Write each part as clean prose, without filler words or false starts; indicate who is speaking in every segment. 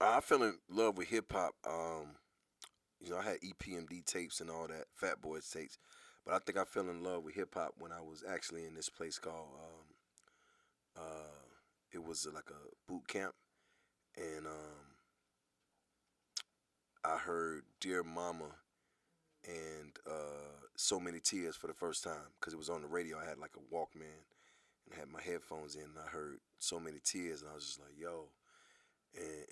Speaker 1: I fell in love with hip hop. I had EPMD tapes and all that, Fat Boys tapes, but I think I fell in love with hip hop when I was actually in this place called. Uh, it was like a boot camp, and I heard "Dear Mama" and "So Many Tears" for the first time because it was on the radio. I had like a Walkman and I had my headphones in, and I heard "So Many Tears," and I was just like, "Yo!"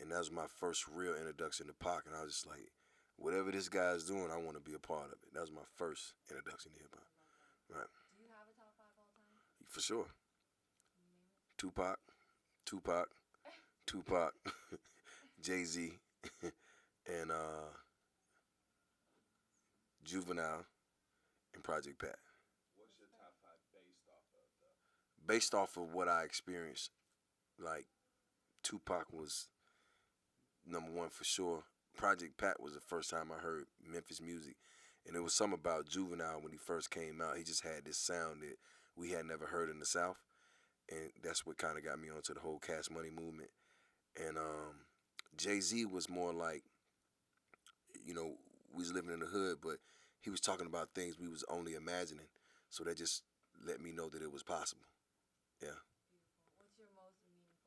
Speaker 1: And that was my first real introduction to Pac, and I was just like, whatever this guy's doing, I want to be a part of it. That was my first introduction to hip hop. Right.
Speaker 2: Do you have a top five all time?
Speaker 1: For sure.
Speaker 2: Can you name it?
Speaker 1: Tupac, Tupac, Tupac, Jay-Z, and Juvenile, and Project Pat.
Speaker 3: What's your top five based off of though?
Speaker 1: Based off of what I experienced, like Tupac was number one for sure. Project Pat was the first time I heard Memphis music, and it was something about Juvenile when he first came out. He just had this sound that we had never heard in the South, and that's what kind of got me onto the whole Cash Money movement. And Jay Z was more like, we was living in the hood, but he was talking about things we was only imagining. So that just let me know that it was possible. Yeah.
Speaker 2: Beautiful. What's your most meaningful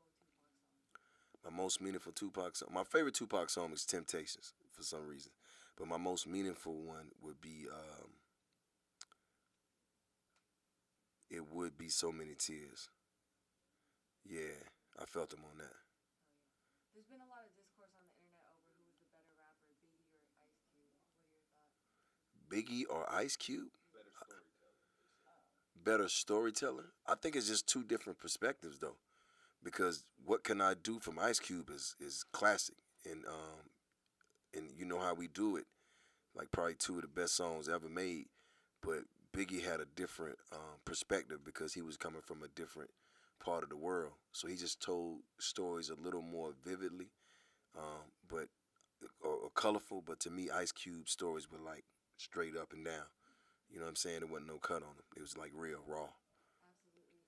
Speaker 2: Tupac song?
Speaker 1: My most meaningful Tupac song. My favorite Tupac song is Temptations for some reason, but my most meaningful one would be it would be So Many Tears. Yeah, I felt him on that.
Speaker 2: Oh yeah. There's been a lot of discourse on the internet over who was the better rapper, Biggie or Ice Cube. What are your thoughts?
Speaker 1: Biggie or Ice Cube?
Speaker 3: Better storyteller, they say.
Speaker 2: Oh.
Speaker 1: Better storyteller? I think it's just two different perspectives though, because What Can I Do from Ice Cube is classic, and you know how we do it, like probably two of the best songs ever made. But Biggie had a different perspective because he was coming from a different part of the world, so he just told stories a little more vividly, but or colorful. But to me, Ice Cube's stories were like straight up and down. You know what I'm saying? There wasn't no cut on them. It was like real raw.